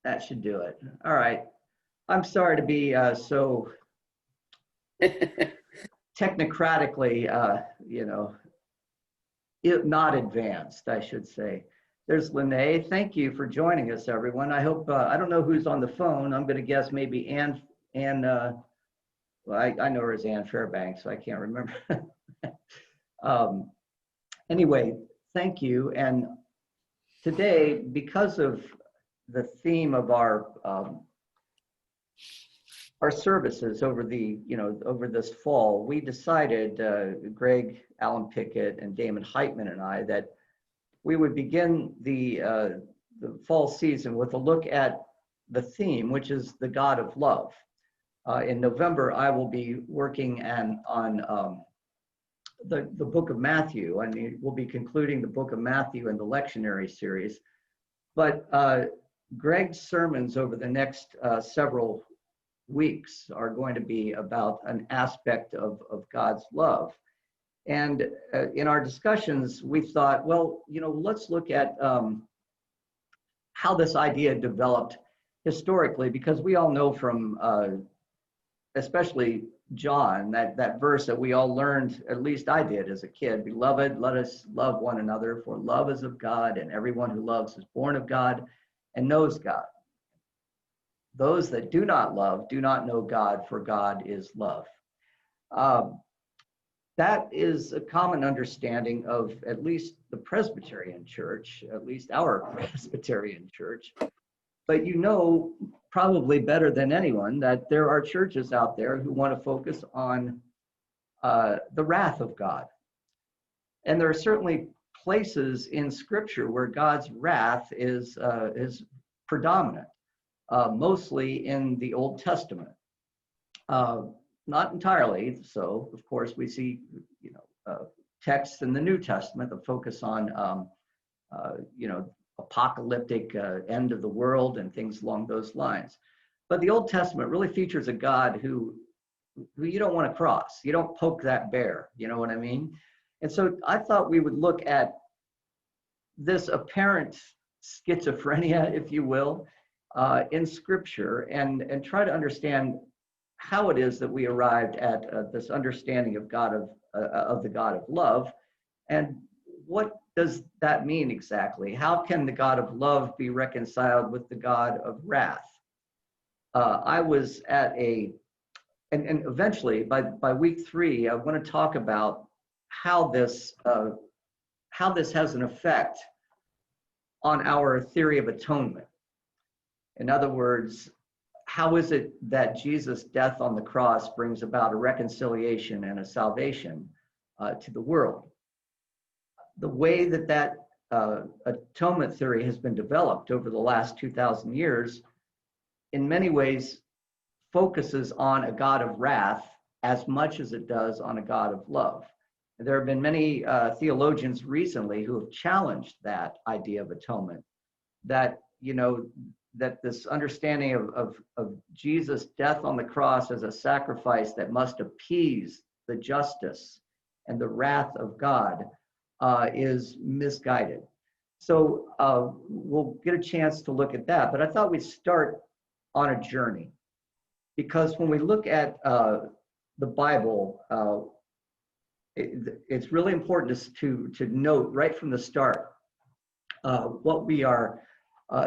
That should do it. All right. I'm sorry to be so technocratically, not advanced, I should say. There's Lene. Thank you for joining us, everyone. I hope, I don't know who's on the phone. I'm going to guess maybe Ann, well, I know her as Ann Fairbanks, so I can't remember. Anyway, thank you. And today, because of the theme of our services over over this fall, we decided, Greg, Alan Pickett, and Damon Heitman and I, that we would begin the fall season with a look at the theme, which is the God of love. In November, I will be working on the book of Matthew, and we'll be concluding the book of Matthew in the lectionary series. But Greg's sermons over the next several weeks are going to be about an aspect of God's love. And in our discussions, we thought, well, let's look at how this idea developed historically, because we all know from, especially John, that verse that we all learned, at least I did as a kid, "Beloved, let us love one another, for love is of God, and everyone who loves is born of God and knows God. Those that do not love do not know God, for God is love." That is a common understanding of at least the Presbyterian Church, at least our Presbyterian Church. But probably better than anyone that there are churches out there who want to focus on the wrath of God. And there are certainly places in Scripture where God's wrath is predominant, mostly in the Old Testament. Not entirely so. Of course, we see texts in the New Testament that focus on apocalyptic end of the world and things along those lines. But the Old Testament really features a God who you don't want to cross. You don't poke that bear, you know what I mean? And so I thought we would look at this apparent schizophrenia, if you will, in Scripture and try to understand how it is that we arrived at this understanding of the God of love, and what does that mean exactly? How can the God of love be reconciled with the God of wrath? I was at and eventually by week 3, I want to talk about how this has an effect on our theory of atonement. In other words, how is it that Jesus' death on the cross brings about a reconciliation and a salvation to the world? The way that atonement theory has been developed over the last 2,000 years, in many ways, focuses on a God of wrath as much as it does on a God of love. And there have been many theologians recently who have challenged that idea of atonement, that this understanding of Jesus' death on the cross as a sacrifice that must appease the justice and the wrath of God is misguided. So we'll get a chance to look at that, but I thought we'd start on a journey, because when we look at the Bible, it's really important to note right from the start what we are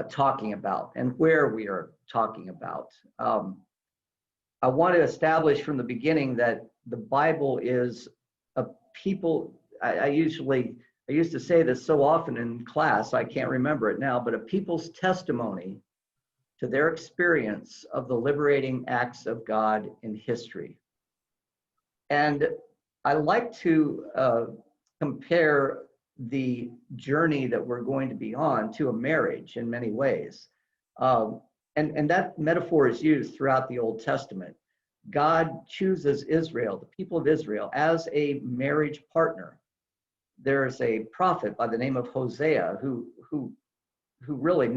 talking about and where we are talking about. I want to establish from the beginning that the Bible is a people. I used to say this so often in class, I can't remember it now, but a people's testimony to their experience of the liberating acts of God in history. And I like to compare the journey that we're going to be on to a marriage in many ways. And that metaphor is used throughout the Old Testament. God chooses Israel, the people of Israel, as a marriage partner. There's a prophet by the name of Hosea who really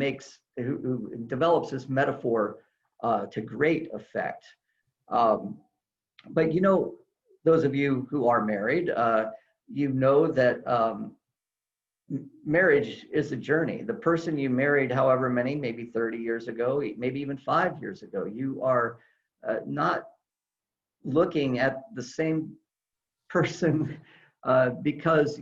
who develops this metaphor to great effect. But those of you who are married, that marriage is a journey. The person you married, however many, maybe 30 years ago, maybe even 5 years ago, you are not looking at the same person because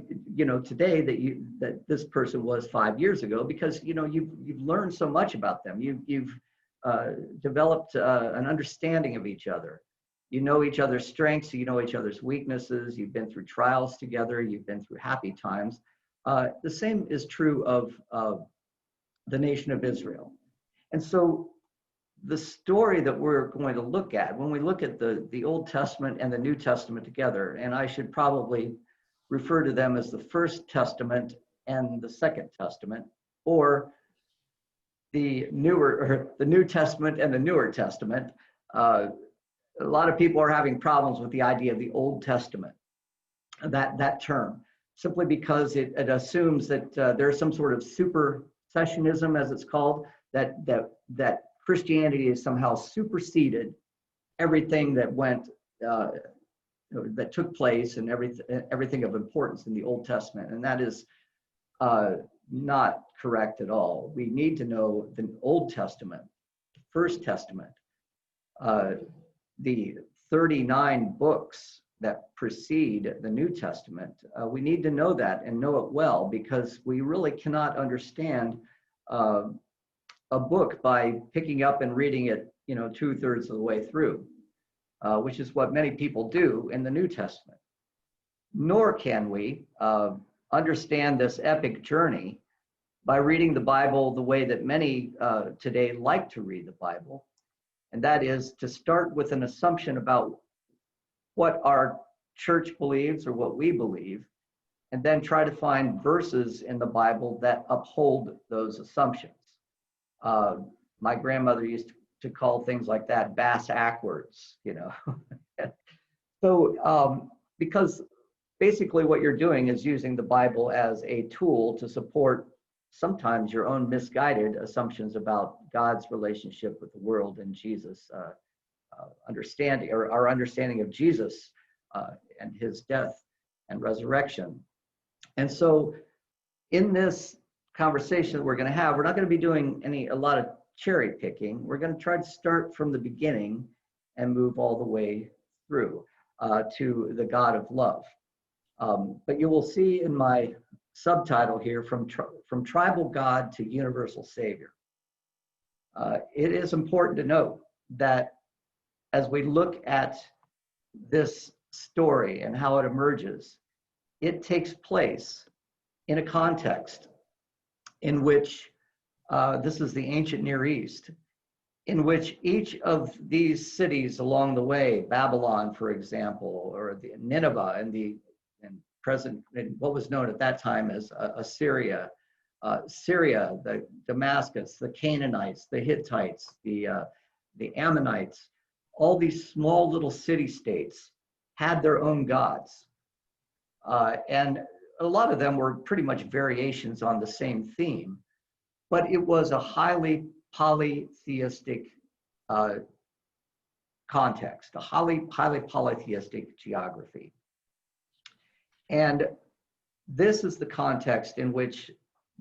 today that this person was 5 years ago, because you've learned so much about them. You've developed an understanding of each other. You know each other's strengths, you know each other's weaknesses. You've been through trials together. You've been through happy times. The same is true of the nation of Israel. And so the story that we're going to look at, when we look at the Old Testament and the New Testament together, and I should probably refer to them as the First Testament and the Second Testament, or the New Testament and the Newer Testament. A lot of people are having problems with the idea of the Old Testament, that term, simply because it assumes that there's some sort of supersessionism, as it's called, that Christianity is somehow superseded everything that that took place and everything of importance in the Old Testament, and that is not correct at all. We need to know the Old Testament, the First Testament, the 39 books that precede the New Testament. We need to know that and know it well, because we really cannot understand a book by picking up and reading it, 2/3 of the way through, which is what many people do in the New Testament. Nor can we understand this epic journey by reading the Bible the way that many today like to read the Bible, and that is to start with an assumption about what our church believes or what we believe, and then try to find verses in the Bible that uphold those assumptions. My grandmother used to call things like that bass backwards, So, because basically what you're doing is using the Bible as a tool to support sometimes your own misguided assumptions about God's relationship with the world and Jesus' understanding, or our understanding of Jesus and his death and resurrection. And so in this conversation that we're going to have, we're not going to be doing a lot of cherry picking. We're going to try to start from the beginning and move all the way through to the God of love. But you will see in my subtitle here, from tribal God to universal Savior. It is important to note that as we look at this story and how it emerges, it takes place in a context in which this is the ancient Near East, in which each of these cities along the way, Babylon, for example, or the Nineveh and present, what was known at that time as Assyria, Syria, the Damascus, the Canaanites, the Hittites, the Ammonites, all these small little city-states had their own gods. And a lot of them were pretty much variations on the same theme, but it was a highly polytheistic context, a highly polytheistic geography. And this is the context in which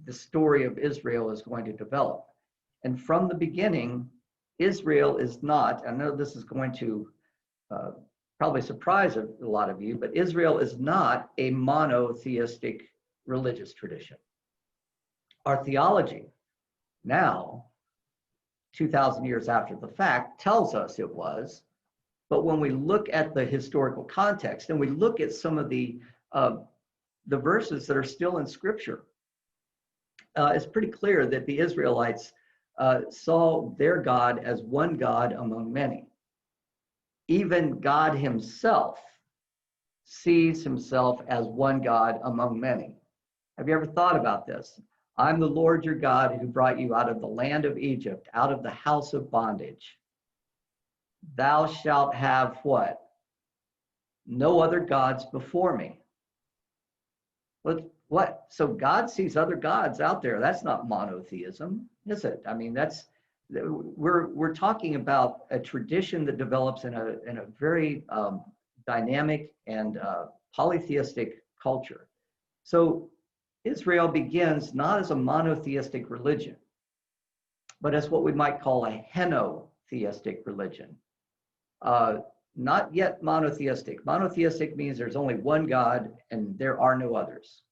the story of Israel is going to develop. And from the beginning, Israel is not, I know this is going to probably surprise a lot of you, but Israel is not a monotheistic religious tradition. Our theology now, 2,000 years after the fact, tells us it was. But when we look at the historical context and we look at some of the verses that are still in Scripture, it's pretty clear that the Israelites saw their God as one God among many. Even God himself sees himself as one God among many. Have you ever thought about this? I'm the Lord your God who brought you out of the land of Egypt, out of the house of bondage. Thou shalt have what? No other gods before me. What? So God sees other gods out there. That's not monotheism, is it? I mean, we're talking about a tradition that develops in a very dynamic and polytheistic culture. So Israel begins not as a monotheistic religion, but as what we might call a henotheistic religion. Not yet monotheistic. Monotheistic means there's only one God and there are no others.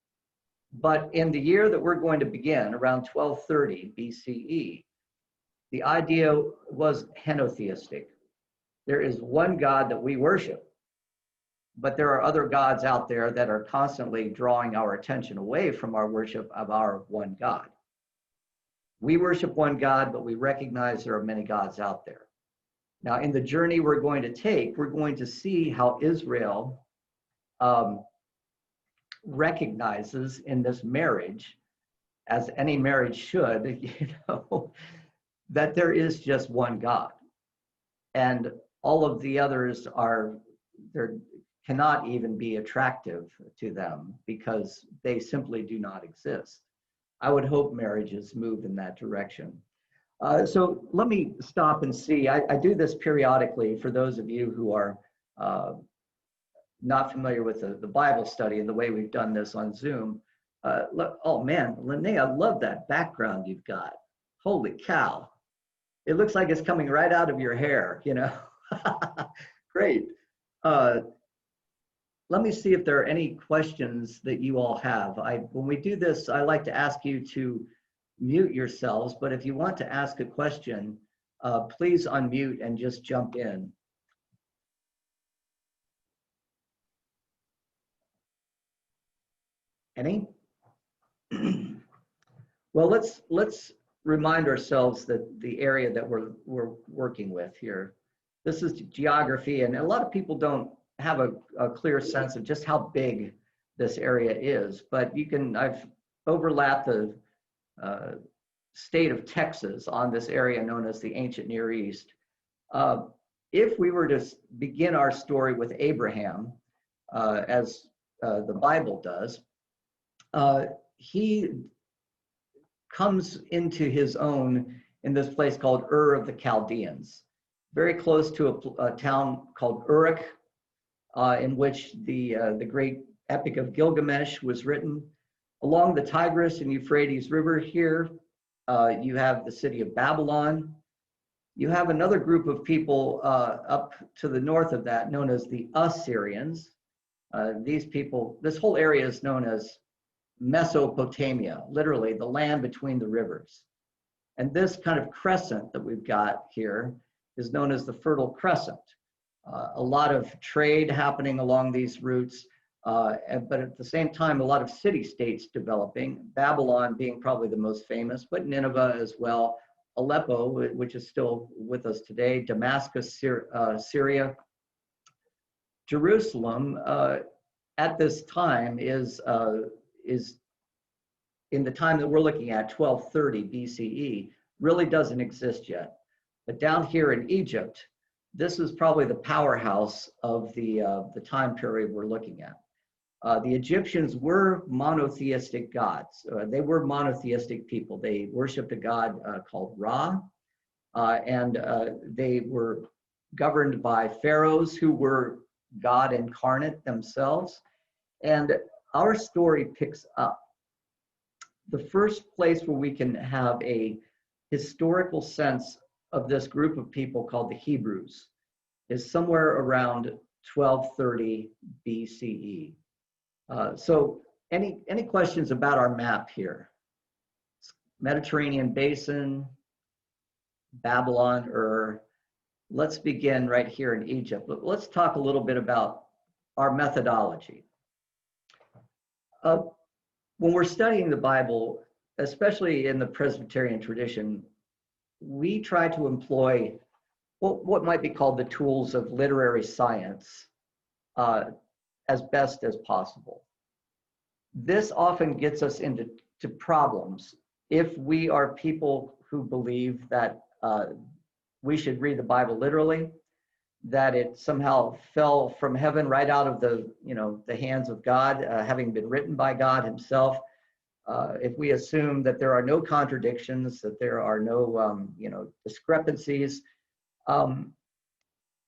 But in the year that we're going to begin, around 1230 BCE, the idea was henotheistic. There is one God that we worship, but there are other gods out there that are constantly drawing our attention away from our worship of our one God. We worship one God, but we recognize there are many gods out there. Now, in the journey we're going to take, we're going to see how Israel recognizes in this marriage, as any marriage should, that there is just one God. And all of the others cannot even be attractive to them because they simply do not exist. I would hope marriages move in that direction. So let me stop and see. I do this periodically for those of you who are not familiar with the Bible study and the way we've done this on Zoom. Oh man, Lene, I love that background you've got. Holy cow. It looks like it's coming right out of your hair, Great. Let me see if there are any questions that you all have. When we do this, I like to ask you to mute yourselves, but if you want to ask a question, please unmute and just jump in. Any? Well, let's remind ourselves that the area that we're working with here. This is geography, and a lot of people don't have a clear sense of just how big this area is. But I've overlapped the state of Texas on this area known as the ancient Near East. If we were to begin our story with Abraham, as the Bible does, he comes into his own in this place called Ur of the Chaldeans, very close to a town called Uruk, in which the great Epic of Gilgamesh was written. Along the Tigris and Euphrates River here, you have the city of Babylon. You have another group of people up to the north of that known as the Assyrians. These people, this whole area is known as Mesopotamia, literally the land between the rivers. And this kind of crescent that we've got here is known as the Fertile Crescent. A lot of trade happening along these routes, but at the same time, a lot of city-states developing, Babylon being probably the most famous, but Nineveh as well, Aleppo, which is still with us today, Damascus, Syria. Jerusalem at this time is in the time that we're looking at, 1230 BCE, really doesn't exist yet. But down here in Egypt, this is probably the powerhouse of the time period we're looking at. The Egyptians were monotheistic gods. They were monotheistic people. They worshipped a god called Ra, and they were governed by pharaohs who were God incarnate themselves. And our story picks up. The first place where we can have a historical sense of this group of people called the Hebrews is somewhere around 1230 BCE. So any questions about our map here? Mediterranean Basin, Babylon, Ur. Let's begin right here in Egypt. But let's talk a little bit about our methodology. When we're studying the Bible, especially in the Presbyterian tradition, we try to employ what might be called the tools of literary science as best as possible. This often gets us into problems if we are people who believe that we should read the Bible literally, that it somehow fell from heaven right out of the hands of God, having been written by God himself. If we assume that there are no contradictions, that there are no discrepancies,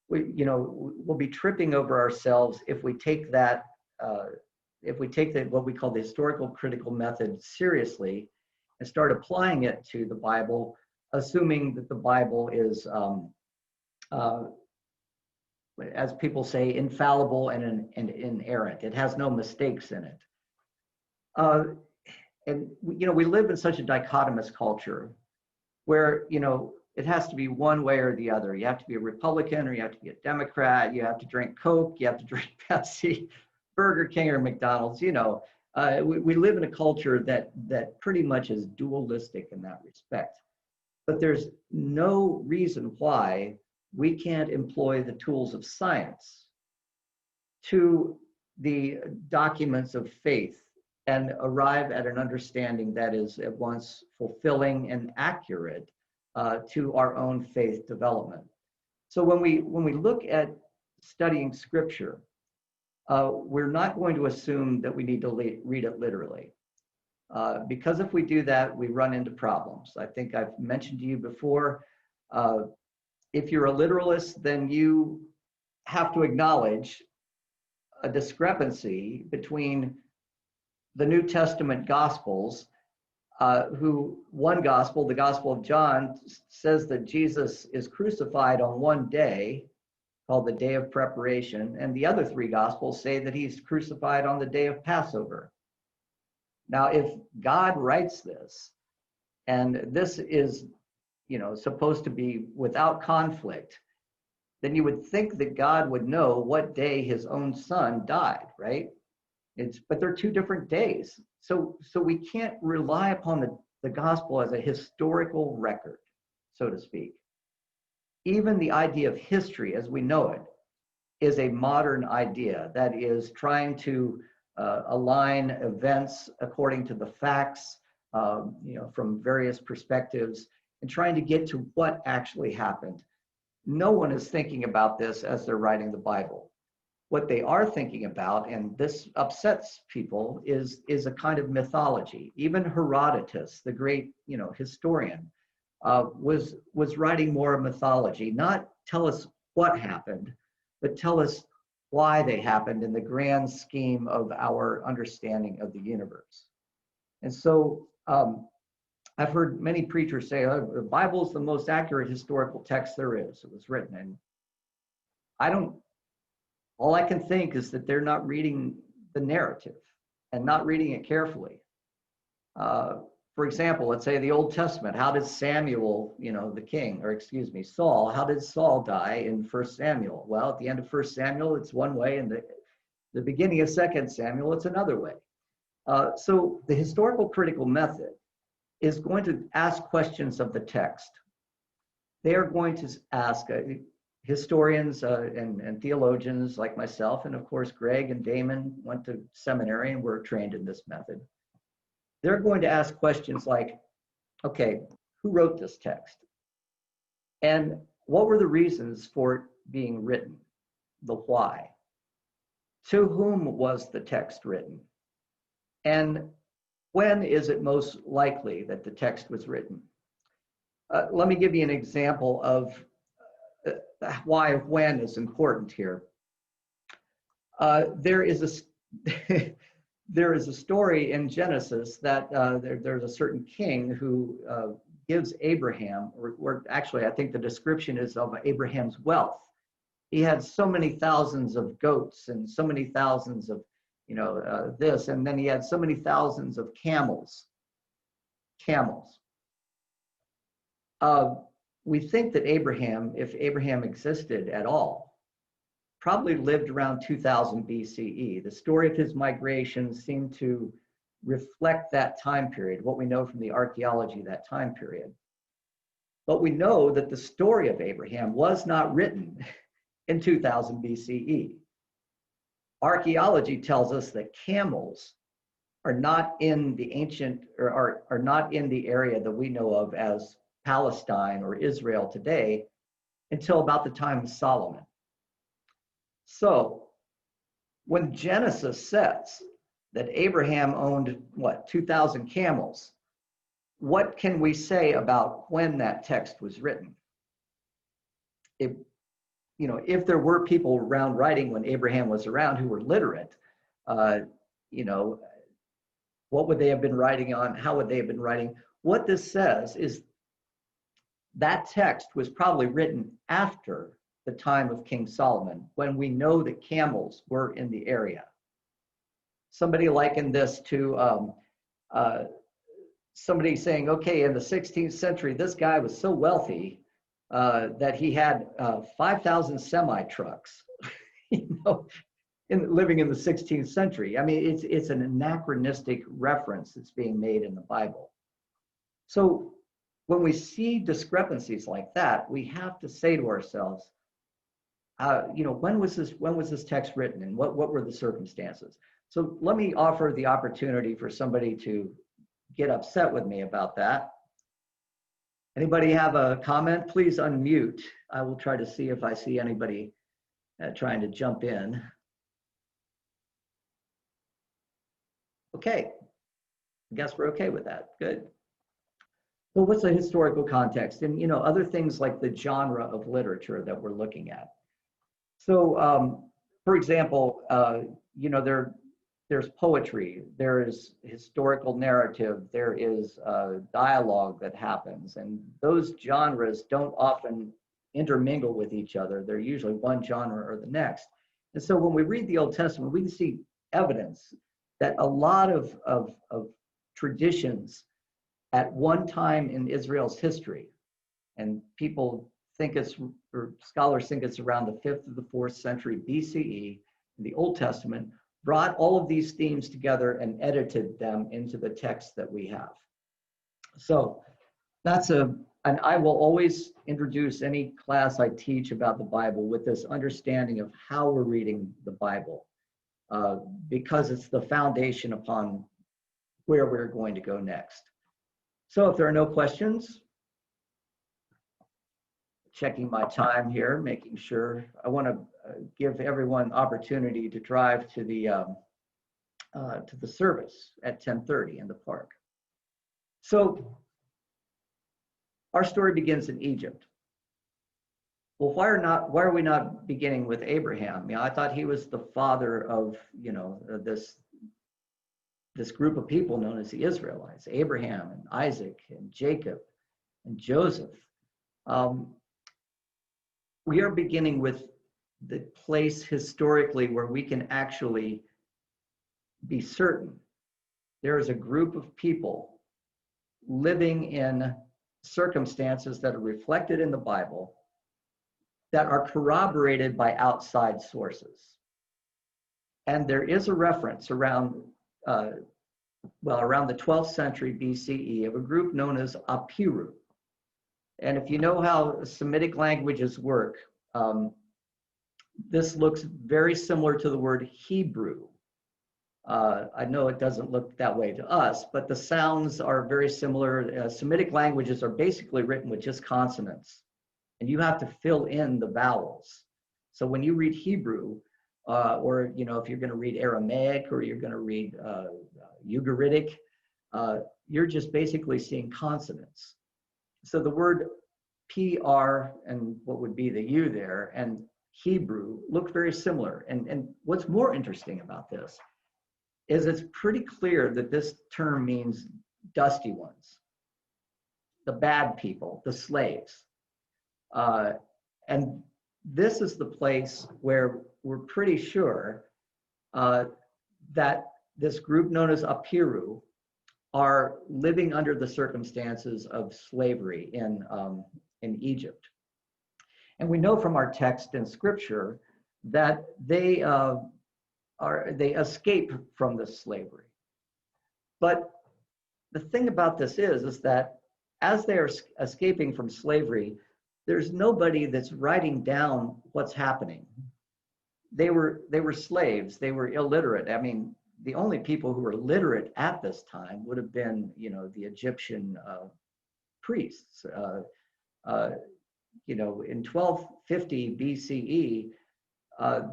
we'll be tripping over ourselves if we take that if we take what we call the historical critical method seriously and start applying it to the Bible, assuming that the Bible is, as people say, infallible and inerrant. It has no mistakes in it. And we live in such a dichotomous culture where, it has to be one way or the other. You have to be a Republican or you have to be a Democrat. You have to drink Coke. You have to drink Pepsi, Burger King or McDonald's. We live in a culture that pretty much is dualistic in that respect. But there's no reason why we can't employ the tools of science to the documents of faith and arrive at an understanding that is at once fulfilling and accurate to our own faith development. So when we look at studying Scripture, we're not going to assume that we need to read it literally. Because if we do that, we run into problems. I think I've mentioned to you before, if you're a literalist, then you have to acknowledge a discrepancy between the New Testament Gospels, one gospel, the Gospel of John, says that Jesus is crucified on one day, called the Day of Preparation, and the other three Gospels say that he's crucified on the day of Passover. Now, if God writes this, and this is, supposed to be without conflict, then you would think that God would know what day his own son died, right? But they're two different days. So we can't rely upon the gospel as a historical record, so to speak. Even the idea of history as we know it is a modern idea that is trying to align events according to the facts, from various perspectives, and trying to get to what actually happened. No one is thinking about this as they're writing the Bible. What they are thinking about, and this upsets people, is a kind of mythology. Even Herodotus, the great historian, was writing more of mythology, not tell us what happened, but tell us why they happened in the grand scheme of our understanding of the universe. And so I've heard many preachers say, the Bible is the most accurate historical text there is. It was written. And all I can think is that they're not reading the narrative and not reading it carefully. For example, let's say the Old Testament. How did Samuel, Saul, how did Saul die in 1 Samuel? Well, at the end of 1 Samuel, it's one way, and the beginning of 2 Samuel, it's another way. So the historical critical method is going to ask questions of the text. They are going to ask historians and theologians like myself, and of course, Greg and Damon went to seminary and were trained in this method. They're going to ask questions like, okay, who wrote this text? And what were the reasons for it being written? The why? To whom was the text written? And when is it most likely that the text was written? Let me give you an example of why when is important here. There is a story in Genesis that there's a certain king who gives Abraham, or actually I think the description is of Abraham's wealth. He had so many thousands of goats and so many thousands of this, and then he had so many thousands of camels. We think that Abraham, if Abraham existed at all, probably lived around 2000 BCE. The story of his migration seemed to reflect that time period, what we know from the archaeology of that time period. But we know that the story of Abraham was not written in 2000 BCE. Archaeology tells us that camels are not in the ancient, or are not in the area that we know of as Palestine or Israel today until about the time of Solomon. So when Genesis says that Abraham owned, 2,000 camels, what can we say about when that text was written? If there were people around writing when Abraham was around who were literate, you know, what would they have been writing on? How would they have been writing? What this says is that text was probably written after the time of King Solomon, when we know that camels were in the area. Somebody likened this to somebody saying, okay, in the 16th century, this guy was so wealthy that he had 5,000 semi-trucks, living in the 16th century. I mean, it's an anachronistic reference that's being made in the Bible. So when we see discrepancies like that, we have to say to ourselves, when was this text written, and what were the circumstances? So let me offer the opportunity for somebody to get upset with me about that. Anybody have a comment? Please unmute. I will try to see if I see anybody trying to jump in. Okay, I guess we're okay with that. Good. Well, what's the historical context? And other things like the genre of literature that we're looking at. So, for example, there's poetry, there is historical narrative, there is dialogue that happens, and those genres don't often intermingle with each other. They're usually one genre or the next. And so when we read the Old Testament, we can see evidence that a lot of traditions at one time in Israel's history, and people think or scholars think it's around the 5th or the 4th century BCE, in the Old Testament, brought all of these themes together and edited them into the text that we have. So and I will always introduce any class I teach about the Bible with this understanding of how we're reading the Bible, because it's the foundation upon where we're going to go next. So if there are no questions, checking my time here, making sure, I want to give everyone opportunity to drive to the service at 10:30 in the park. So our story begins in Egypt. Well, why are we not beginning with Abraham? I thought he was the father of this group of people known as the Israelites, Abraham and Isaac and Jacob and Joseph. We are beginning with the place historically where we can actually be certain there is a group of people living in circumstances that are reflected in the Bible that are corroborated by outside sources. And there is a reference around the 12th century BCE of a group known as Apiru. And if you know how Semitic languages work, this looks very similar to the word Hebrew. I know it doesn't look that way to us, but the sounds are very similar. Semitic languages are basically written with just consonants, and you have to fill in the vowels. So when you read Hebrew, or if you're going to read Aramaic or you're going to read Ugaritic, you're just basically seeing consonants. So the word PR and what would be the U there and Hebrew look very similar. And what's more interesting about this is it's pretty clear that this term means dusty ones, the bad people, the slaves. And this is the place where we're pretty sure that this group known as Apiru are living under the circumstances of slavery in Egypt. And we know from our text in Scripture that they escape from this slavery. But the thing about this is that as they are escaping from slavery, there's nobody that's writing down what's happening. They were slaves. They were illiterate. I mean, the only people who were literate at this time would have been, the Egyptian priests. In 1250 BCE,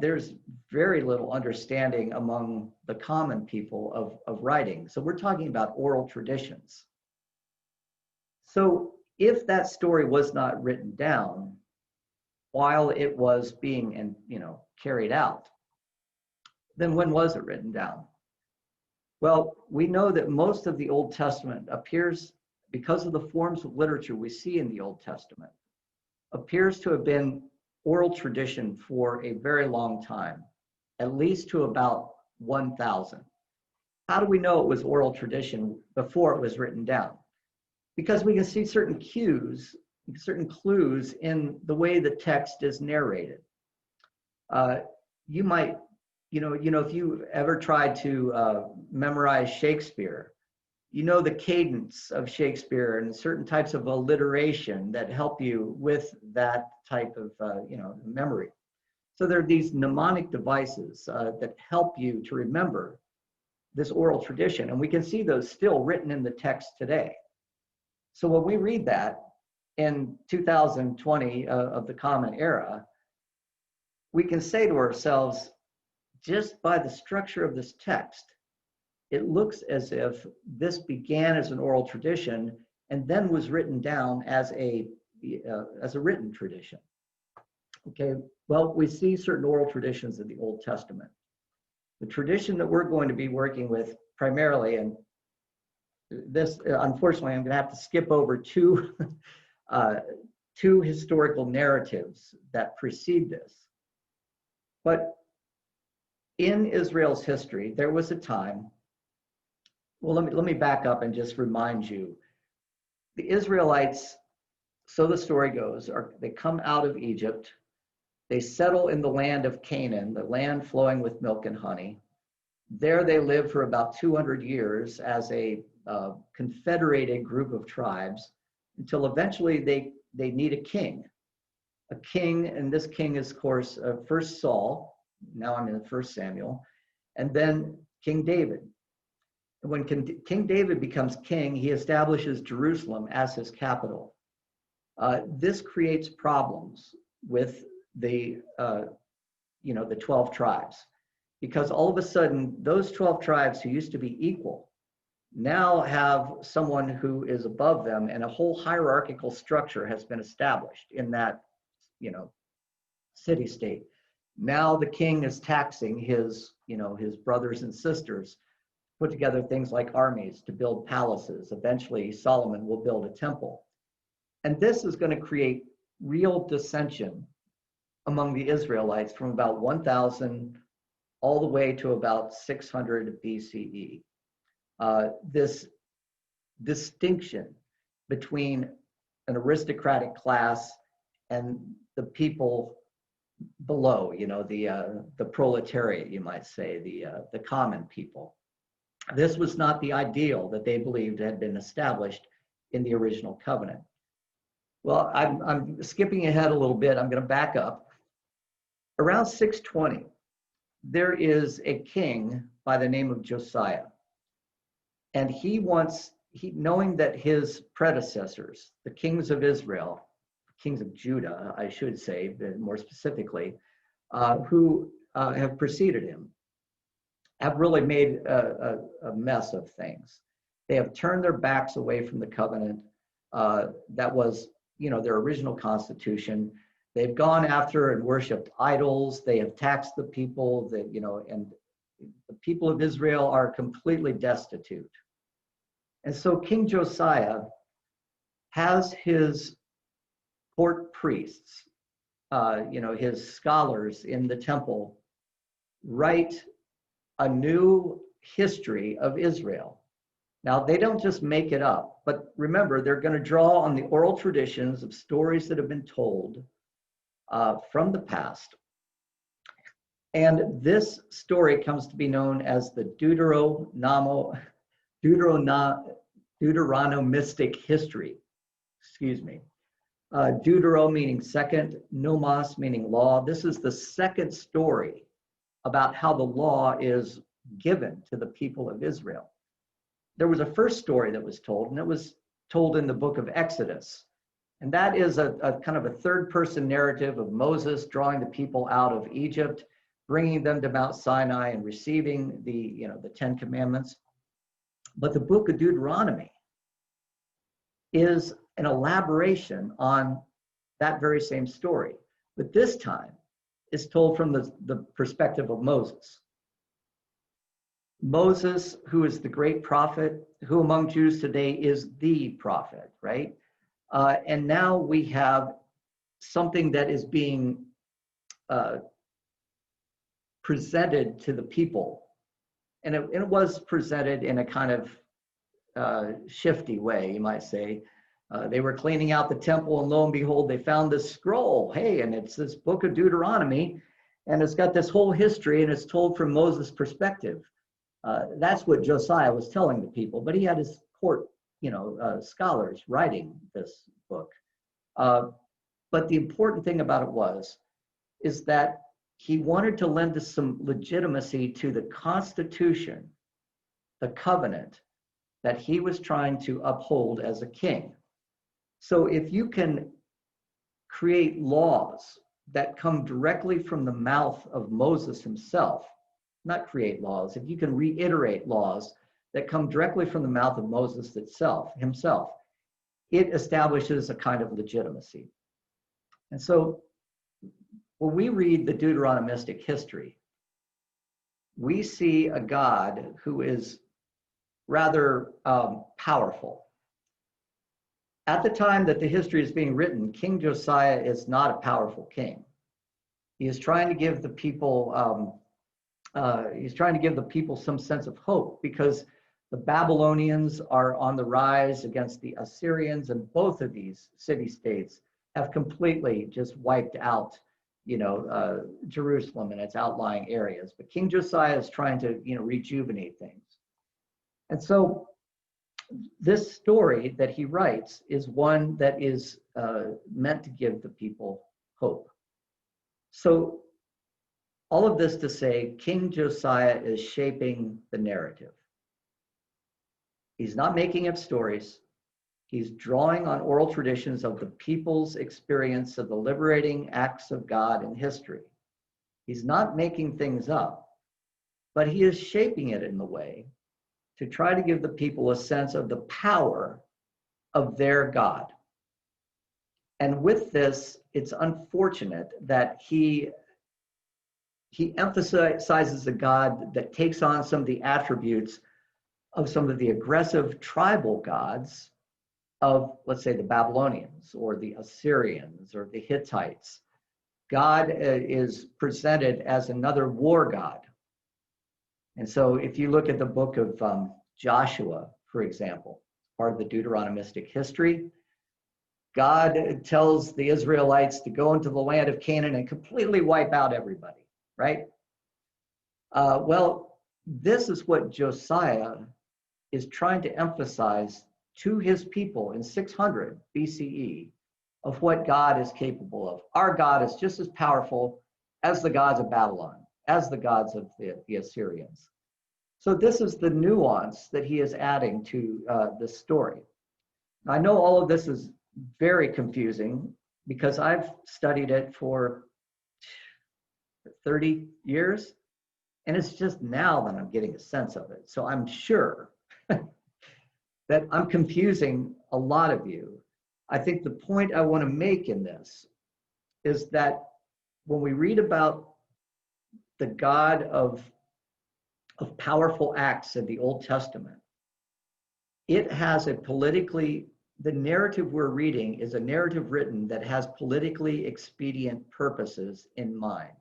there's very little understanding among the common people of writing. So we're talking about oral traditions. So if that story was not written down while it was being carried out, then when was it written down? Well, we know that most of the Old Testament appears, because of the forms of literature we see in the Old Testament, appears to have been oral tradition for a very long time, at least to about 1000. How do we know it was oral tradition before it was written down? Because we can see certain cues, certain clues in the way the text is narrated. You might, if you ever tried to memorize Shakespeare, you know the cadence of Shakespeare and certain types of alliteration that help you with that type of, memory. So there are these mnemonic devices that help you to remember this oral tradition, and we can see those still written in the text today. So when we read that in 2020 of the Common Era, we can say to ourselves, just by the structure of this text, it looks as if this began as an oral tradition and then was written down as a written tradition. Okay, well, we see certain oral traditions in the Old Testament. The tradition that we're going to be working with primarily, and this, unfortunately, I'm going to have to skip over two historical narratives that precede this. But in Israel's history, there was a time. Well, let me back up and just remind you. The Israelites, so the story goes, they come out of Egypt. They settle in the land of Canaan, the land flowing with milk and honey. There they live for about 200 years as a confederated group of tribes until eventually they need a king. A king, and this king is, of course, first Saul, now I'm in 1 Samuel, and then King David. And when King David becomes king, he establishes Jerusalem as his capital. This creates problems with the 12 tribes, because all of a sudden those 12 tribes who used to be equal now have someone who is above them, and a whole hierarchical structure has been established in that city-state. Now the king is taxing his brothers and sisters, put together things like armies to build palaces. Eventually Solomon will build a temple. And this is going to create real dissension among the Israelites from about 1000 all the way to about 600 BCE. This distinction between an aristocratic class and the people below, the proletariat, you might say, the common people. This was not the ideal that they believed had been established in the original covenant. Well, I'm skipping ahead a little bit. I'm going to back up. Around 620, there is a king by the name of Josiah. And knowing that his predecessors, the kings of Israel, kings of Judah, I should say, more specifically, who have preceded him, have really made a mess of things. They have turned their backs away from the covenant that was, their original constitution. They've gone after and worshipped idols. They have taxed the people, and the people of Israel are completely destitute. And so King Josiah has his court priests, his scholars in the temple, write a new history of Israel. Now, they don't just make it up, but remember, they're going to draw on the oral traditions of stories that have been told from the past. And this story comes to be known as the Deuteronomistic history. Excuse me. Deutero meaning second, nomos meaning law. This is the second story about how the law is given to the people of Israel. There was a first story that was told, and it was told in the book of Exodus. And that is a kind of a third-person narrative of Moses drawing the people out of Egypt, bringing them to Mount Sinai and receiving the 10 Commandments. But the book of Deuteronomy is an elaboration on that very same story. But this time is told from the perspective of Moses. Moses, who is the great prophet, who among Jews today is the prophet, right? And now we have something that is being presented to the people. And it was presented in a kind of shifty way, you might say. They were cleaning out the temple, and lo and behold, they found this scroll. Hey, and it's this book of Deuteronomy, and it's got this whole history, and it's told from Moses' perspective. That's what Josiah was telling the people, but he had his court, scholars writing this book. But the important thing about it is that he wanted to lend some legitimacy to the Constitution, the covenant that he was trying to uphold as a king. So if you can create laws that come directly from the mouth of Moses himself, not create laws, if you can reiterate laws that come directly from the mouth of Moses himself, it establishes a kind of legitimacy. And so when we read the Deuteronomistic history, we see a God who is rather powerful. At the time that the history is being written, King Josiah is not a powerful king. He is trying to give the people some sense of hope, because the Babylonians are on the rise against the Assyrians, and both of these city-states have completely just wiped out, Jerusalem and its outlying areas. But King Josiah is trying to, rejuvenate things. And so this story that he writes is one that is meant to give the people hope. So all of this to say, King Josiah is shaping the narrative. He's not making up stories. He's drawing on oral traditions of the people's experience of the liberating acts of God in history. He's not making things up, but he is shaping it in the way to try to give the people a sense of the power of their God. And with this, it's unfortunate that he emphasizes a God that takes on some of the attributes of some of the aggressive tribal gods of, let's say, the Babylonians or the Assyrians or the Hittites. God is presented as another war god. And so if you look at the book of Joshua, for example, part of the Deuteronomistic history, God tells the Israelites to go into the land of Canaan and completely wipe out everybody, right? Well, this is what Josiah is trying to emphasize to his people in 600 BCE of what God is capable of. Our God is just as powerful as the gods of Babylon, as the gods of the Assyrians. So this is the nuance that he is adding to this story. Now, I know all of this is very confusing because I've studied it for 30 years, and it's just now that I'm getting a sense of it. So I'm sure that I'm confusing a lot of you. I think the point I want to make in this is that when we read about the God of powerful acts in the Old Testament, it has the narrative we're reading is a narrative written that has politically expedient purposes in mind.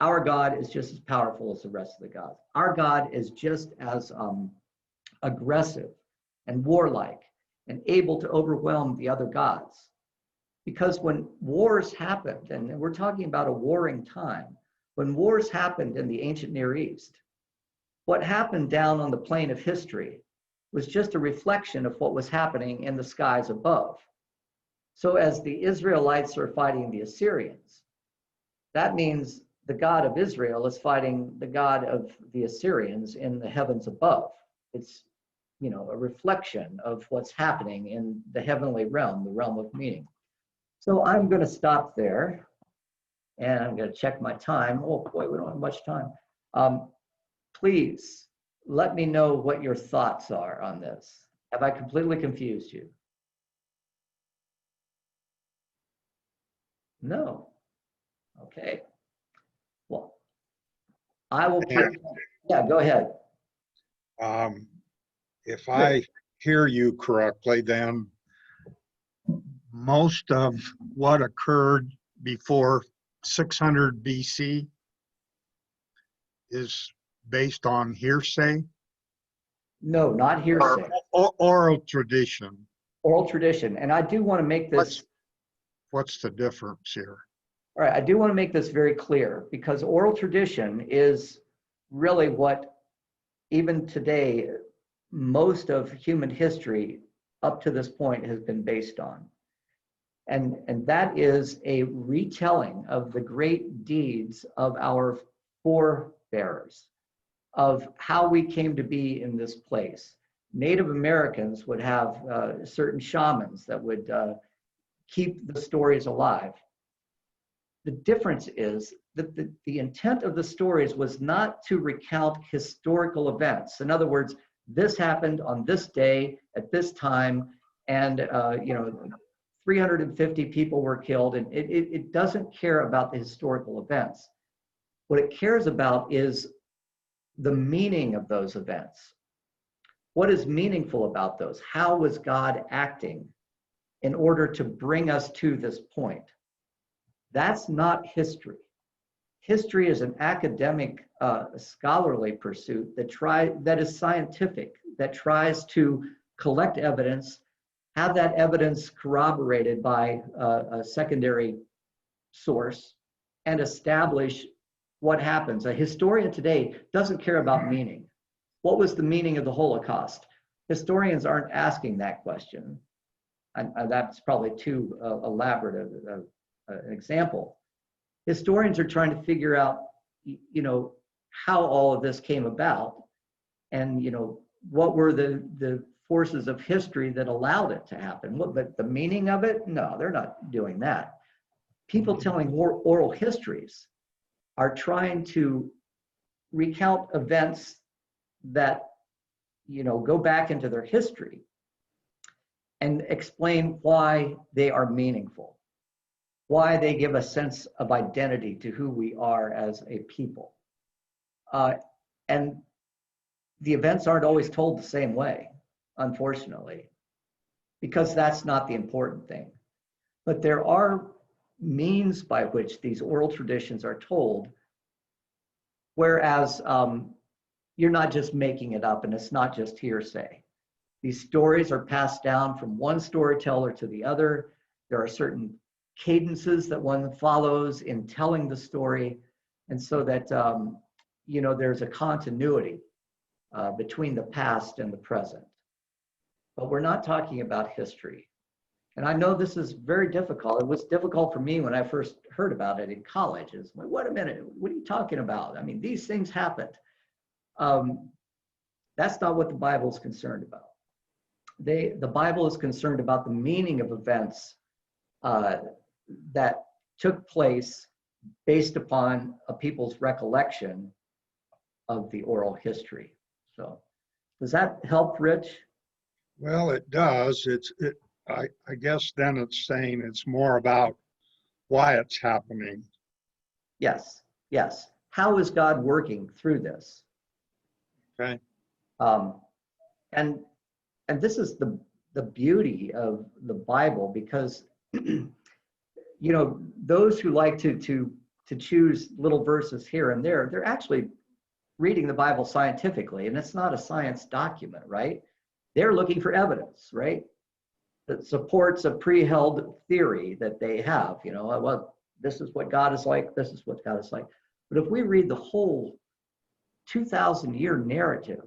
Our God is just as powerful as the rest of the gods. Our God is just as aggressive and warlike and able to overwhelm the other gods. Because when wars happened, and we're talking about a warring time, when wars happened in the ancient Near East, what happened down on the plane of history was just a reflection of what was happening in the skies above. So as the Israelites are fighting the Assyrians, that means the God of Israel is fighting the God of the Assyrians in the heavens above. It's, a reflection of what's happening in the heavenly realm, the realm of meaning. So I'm going to stop there, and I'm going to check my time. Oh boy, we don't have much time. Please let me know what your thoughts are on this. Have I completely confused you? No. Okay. Well, I will keep. Yeah, go ahead. Um, if I hear you correctly, then most of what occurred before 600 BC is based on hearsay No, not hearsay. or oral tradition. Oral tradition. And I do want to make this, What's the difference here? all right, I do want to make this very clear, because oral tradition is really what, even today, most of human history up to this point has been based on. And that is a retelling of the great deeds of our forebears, of how we came to be in this place. Native Americans would have certain shamans that would keep the stories alive. The difference is that the intent of the stories was not to recount historical events. In other words, this happened on this day at this time, and 350 people were killed, and it doesn't care about the historical events. What it cares about is the meaning of those events. What is meaningful about those? How was God acting in order to bring us to this point? That's not history. History is an academic, scholarly pursuit that is scientific, that tries to collect evidence, have that evidence corroborated by a secondary source, and establish what happens. A historian today doesn't care about meaning. What was the meaning of the Holocaust? Historians aren't asking that question. And that's probably too elaborate an example. Historians are trying to figure out, how all of this came about, and what were the forces of history that allowed it to happen. But the meaning of it, no, they're not doing that. People telling oral histories are trying to recount events that go back into their history and explain why they are meaningful, why they give a sense of identity to who we are as a people. And the events aren't always told the same way, unfortunately, because that's not the important thing. But there are means by which these oral traditions are told, whereas you're not just making it up, and it's not just hearsay. These stories are passed down from one storyteller to the other. There are certain cadences that one follows in telling the story, and so that there's a continuity between the past and the present. But we're not talking about history. And I know this is very difficult. It was difficult for me when I first heard about it in college. It's like, wait a minute, what are you talking about? I mean, these things happened. That's not what the Bible is concerned about. The Bible is concerned about the meaning of events that took place based upon a people's recollection of the oral history. So, does that help, Rich? Well, it does. I guess then it's saying it's more about why it's happening. Yes. How is God working through this? Okay. And this is the beauty of the Bible, because those who like to choose little verses here and there, they're actually reading the Bible scientifically, and it's not a science document, right? They're looking for evidence, right, that supports a pre-held theory that they have. Well, this is what God is like, this is what God is like. But if we read the whole 2,000-year narrative,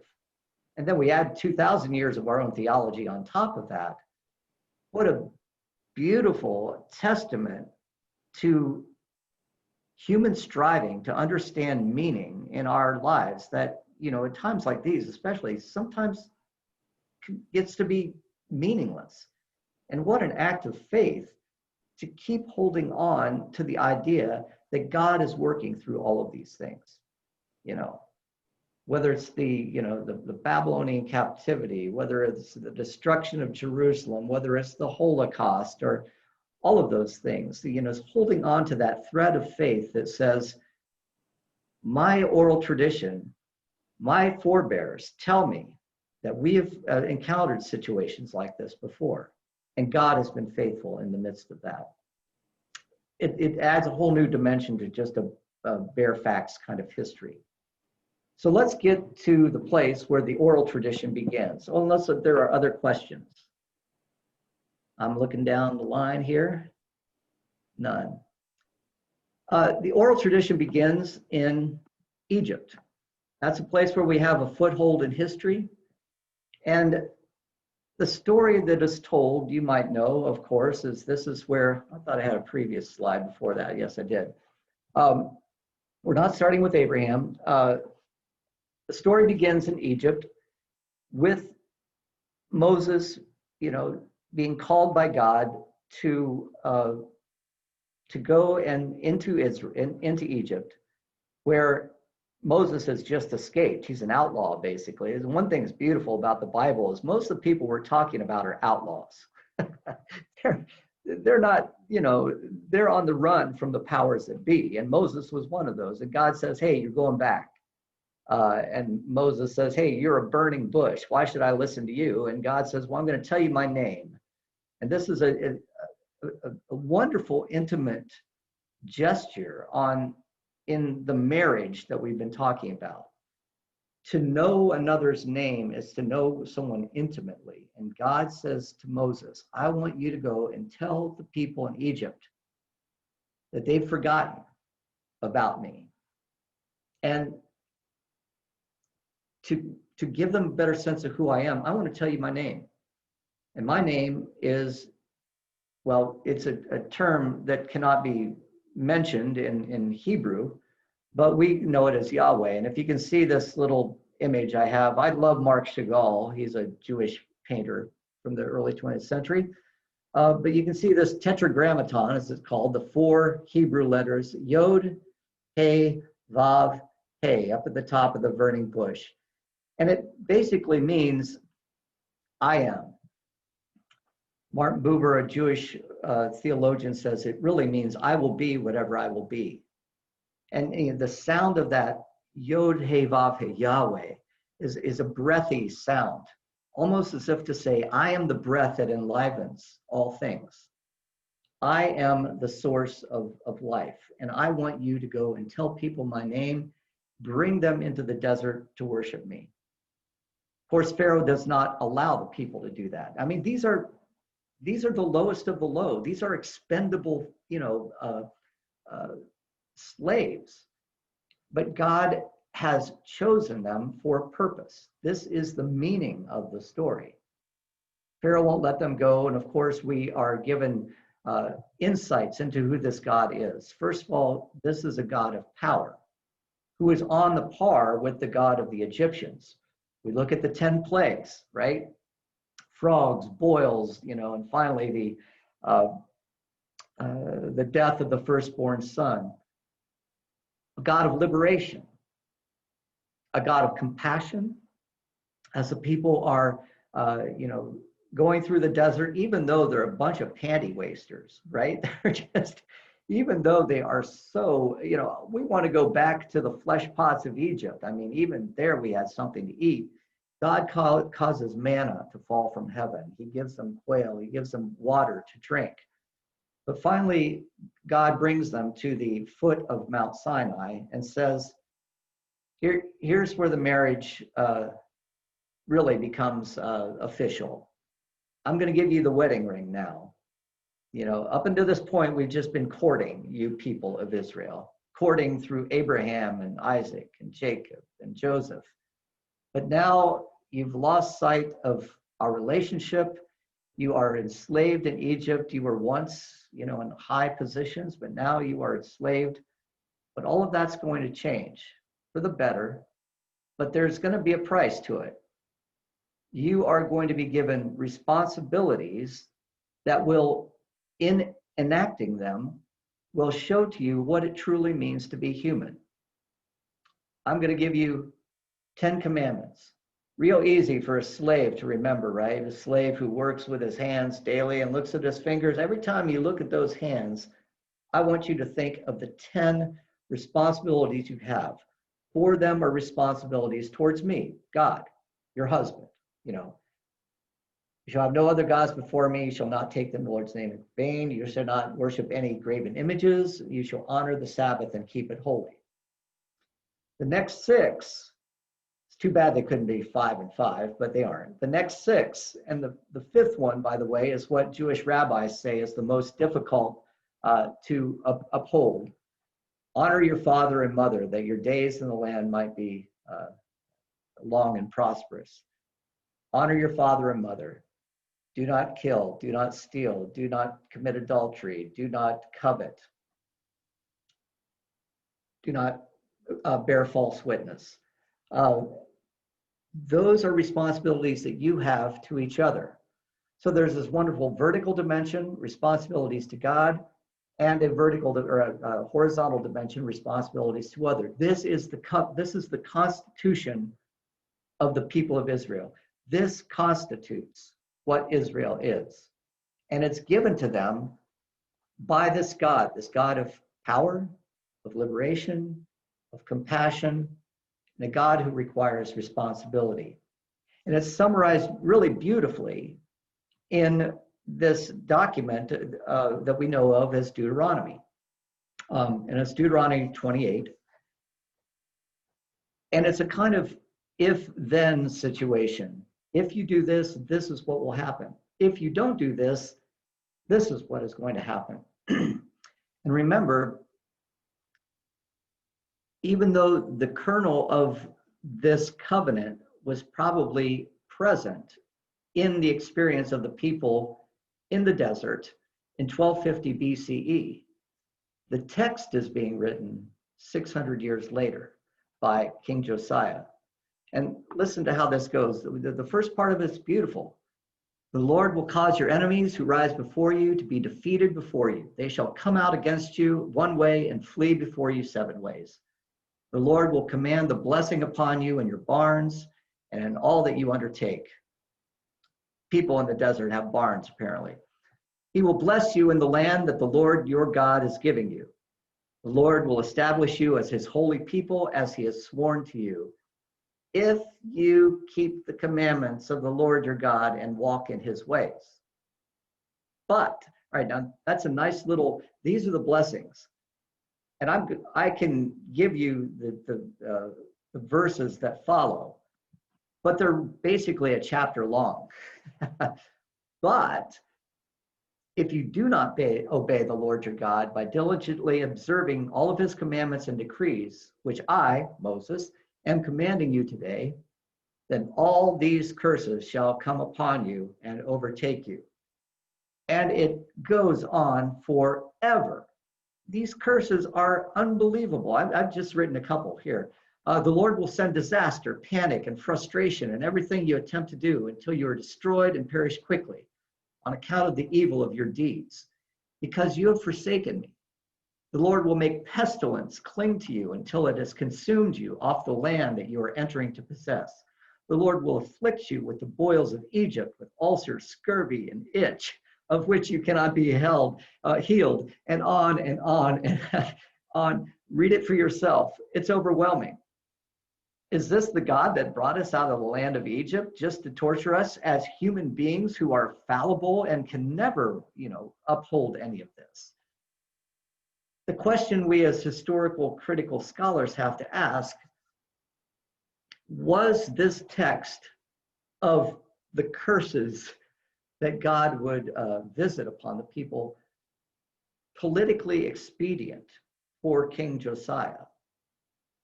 and then we add 2,000 years of our own theology on top of that, what a beautiful testament to human striving to understand meaning in our lives, that at times like these especially sometimes gets to be meaningless. And what an act of faith to keep holding on to the idea that God is working through all of these things. Whether it's the Babylonian captivity, whether it's the destruction of Jerusalem, whether it's the Holocaust, or all of those things, holding on to that thread of faith that says, my oral tradition my forebears tell me that we have encountered situations like this before, and God has been faithful in the midst of that. It adds a whole new dimension to just a bare facts kind of history. So let's get to the place where the oral tradition begins, unless there are other questions. I'm looking down the line here. None. The oral tradition begins in Egypt. That's a place where we have a foothold in history. And the story that is told, you might know, of course, is this is where, I thought I had a previous slide before that. Yes, I did. We're not starting with Abraham. The story begins in Egypt with Moses, being called by God to go and into Egypt, where Moses has just escaped. He's an outlaw, basically. And one thing that's beautiful about the Bible is most of the people we're talking about are outlaws. They're not, they're on the run from the powers that be. And Moses was one of those. And God says, hey, you're going back. And Moses says, hey, you're a burning bush. Why should I listen to you? And God says, well, I'm going to tell you my name. And this is a wonderful, intimate gesture in the marriage that we've been talking about. To know another's name is to know someone intimately. And God says to Moses, I want you to go and tell the people in Egypt that they've forgotten about me. And to give them a better sense of who I am, I want to tell you my name. And my name is, well, it's a term that cannot be mentioned in Hebrew, but we know it as Yahweh. And if you can see this little image I have, I love Marc Chagall. He's a Jewish painter from the early 20th century. But you can see this tetragrammaton, as it's called, the 4 Hebrew letters, Yod, He, Vav, He, up at the top of the burning bush. And it basically means, I am. Martin Buber, a Jewish theologian, says it really means I will be whatever I will be. And the sound of that Yod He Vav He, Yahweh, is a breathy sound, almost as if to say, I am the breath that enlivens all things. I am the source of life, and I want you to go and tell people my name, bring them into the desert to worship me. Of course, Pharaoh does not allow the people to do that. I mean, these are the lowest of the low. These are expendable, slaves. But God has chosen them for a purpose. This is the meaning of the story. Pharaoh won't let them go. And of course, we are given insights into who this God is. First of all, this is a God of power who is on the par with the God of the Egyptians. We look at the 10 plagues, right? Frogs, boils, and finally the death of the firstborn son. A God of liberation, a God of compassion, as the people are, going through the desert, even though they're a bunch of panty wasters, right? They're just, even though they are so, we want to go back to the flesh pots of Egypt. I mean, even there we had something to eat. God causes manna to fall from heaven. He gives them quail. He gives them water to drink. But finally, God brings them to the foot of Mount Sinai and says, here's where the marriage really becomes official. I'm going to give you the wedding ring now. Up until this point, we've just been courting, you people of Israel, courting through Abraham and Isaac and Jacob and Joseph. But now you've lost sight of our relationship. You are enslaved in Egypt. You were once, in high positions, but now you are enslaved. But all of that's going to change for the better. But there's going to be a price to it. You are going to be given responsibilities that will, in enacting them, will show to you what it truly means to be human. I'm going to give you 10 commandments. Real easy for a slave to remember, right? A slave who works with his hands daily and looks at his fingers. Every time you look at those hands, I want you to think of the 10 responsibilities you have. for them are responsibilities towards me, God, your husband. You know, you shall have no other gods before me. You shall not take the Lord's name in vain. You shall not worship any graven images. You shall honor the Sabbath and keep it holy. The next six, it's too bad they couldn't be 5 and 5, but they aren't. The next six, and the fifth one, by the way, is what Jewish rabbis say is the most difficult to uphold. Honor your father and mother, that your days in the land might be long and prosperous. Honor your father and mother. Do not kill, do not steal, do not commit adultery, do not covet, do not bear false witness. Those are responsibilities that you have to each other. So there's this wonderful vertical dimension, responsibilities to God, and a vertical or a horizontal dimension, responsibilities to others. This is the constitution of the people of Israel. This constitutes what Israel is. And it's given to them by this God of power, of liberation, of compassion, and a God who requires responsibility. And it's summarized really beautifully in this document that we know of as Deuteronomy. And it's Deuteronomy 28. And it's a kind of if-then situation. If you do this, this is what will happen. If you don't do this, this is what is going to happen. And remember, even though the kernel of this covenant was probably present in the experience of the people in the desert in 1250 BCE, the text is being written 600 years later by King Josiah. And listen to how this goes. The first part of it is beautiful. The Lord will cause your enemies who rise before you to be defeated before you. They shall come out against you one way and flee before you 7 ways. The Lord will command the blessing upon you in your barns and in all that you undertake. People in the desert have barns, apparently. He will bless you in the land that the Lord your God is giving you. The Lord will establish you as his holy people, as he has sworn to you, if you keep the commandments of the Lord your God and walk in his ways. But, all right, now that's a nice little, these are the blessings. And I can give you the verses that follow, but they're basically a chapter long. But if you do not obey the Lord your God by diligently observing all of his commandments and decrees, which I, Moses, am commanding you today, then all these curses shall come upon you and overtake you. And it goes on forever. These curses are unbelievable. I've just written a couple here. The Lord will send disaster, panic, and frustration in everything you attempt to do until you are destroyed and perish quickly on account of the evil of your deeds, because you have forsaken me. The Lord will make pestilence cling to you until it has consumed you off the land that you are entering to possess. The Lord will afflict you with the boils of Egypt, with ulcers, scurvy, and itch, of which you cannot be healed, and on and on and on. Read it for yourself. It's overwhelming. Is this the God that brought us out of the land of Egypt just to torture us as human beings who are fallible and can never, uphold any of this? The question we as historical critical scholars have to ask, was this text of the curses that God would visit upon the people politically expedient for King Josiah?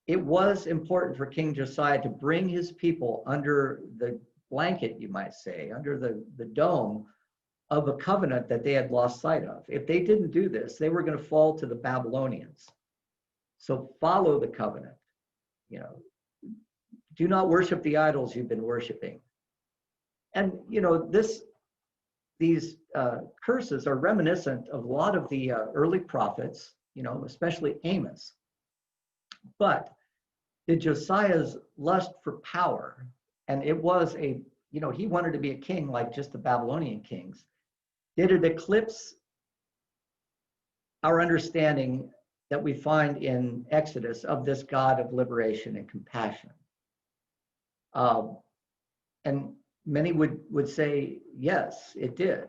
It was important for King Josiah to bring his people under the blanket, you might say, under the dome of a covenant that they had lost sight of. If they didn't do this, they were going to fall to the Babylonians. So follow the covenant. Do not worship the idols you've been worshiping. And these curses are reminiscent of a lot of the early prophets, especially Amos. But did Josiah's lust for power, and it was he wanted to be a king like just the Babylonian kings, did it eclipse our understanding that we find in Exodus of this God of liberation and compassion. And many would say, yes, it did.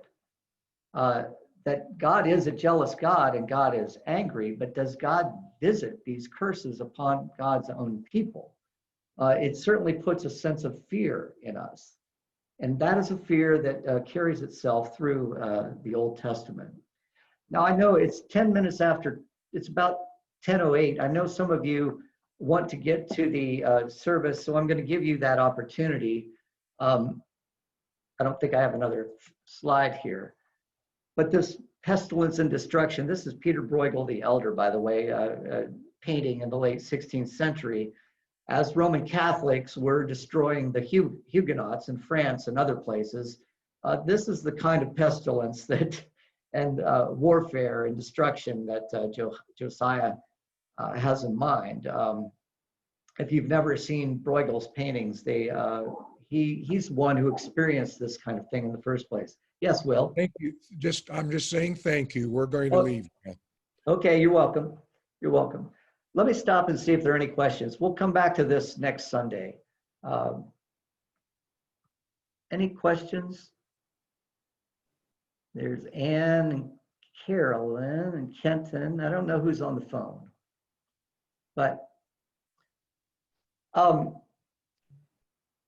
That God is a jealous God and God is angry, but does God visit these curses upon God's own people? It certainly puts a sense of fear in us. And that is a fear that carries itself through the Old Testament. Now, I know it's 10 minutes after, it's about 10:08. I know some of you want to get to the service, so I'm going to give you that opportunity. I don't think I have another slide here. But this pestilence and destruction, this is Peter Bruegel the Elder, by the way, painting in the late 16th century. As Roman Catholics were destroying the Huguenots in France and other places, this is the kind of pestilence that and warfare and destruction that Josiah has in mind. If you've never seen Bruegel's paintings, he's one who experienced this kind of thing in the first place. Yes, Will? Thank you. I'm just saying thank you. We're going to leave now. Okay, you're welcome. You're welcome. Let me stop and see if there are any questions. We'll come back to this next Sunday. Any questions? There's Ann and Carolyn and Kenton. I don't know who's on the phone, but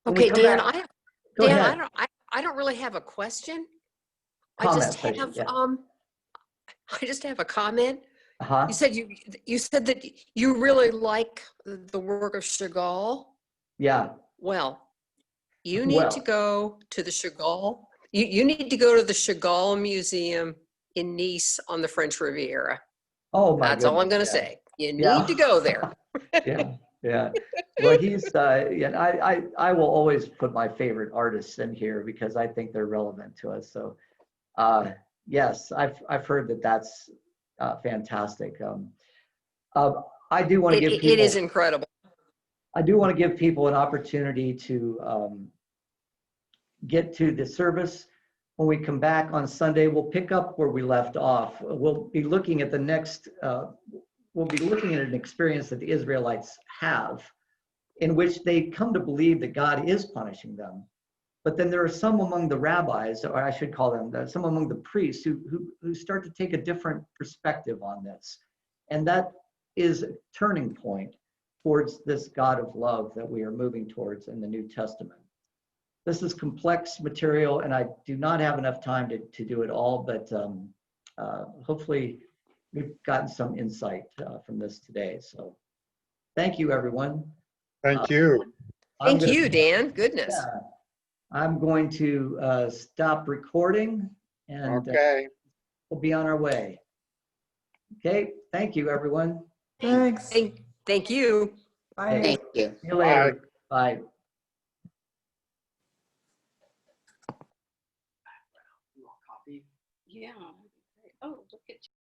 okay, Dan, back, I don't really have a question. Comments, I just have a comment. You said that you really like the work of Chagall. Yeah. Well, you need to go to the Chagall. You need to go to the Chagall Museum in Nice on the French Riviera. Oh my That's all I'm going to say. You need to go there. Yeah. Well, he's I will always put my favorite artists in here because I think they're relevant to us. So yes, I've heard that that's fantastic. I do want to give people, it is incredible. I do want to give people an opportunity to get to the service. When we come back on Sunday, we'll pick up where we left off. We'll be looking at the next, we'll be looking at an experience that the Israelites have in which they come to believe that God is punishing them. But then there are some among the rabbis, or I should call them, some among the priests who start to take a different perspective on this. And that is a turning point towards this God of love that we are moving towards in the New Testament. This is complex material, and I do not have enough time to do it all, but hopefully we've gotten some insight from this today. So thank you, everyone. Thank you. Thank you, Dan. Goodness. Yeah, I'm going to stop recording and Okay. we'll be on our way. Okay, thank you, everyone. Thanks. Thank you. Bye. Thank you. See you later. Bye. Yeah. Oh, look at you.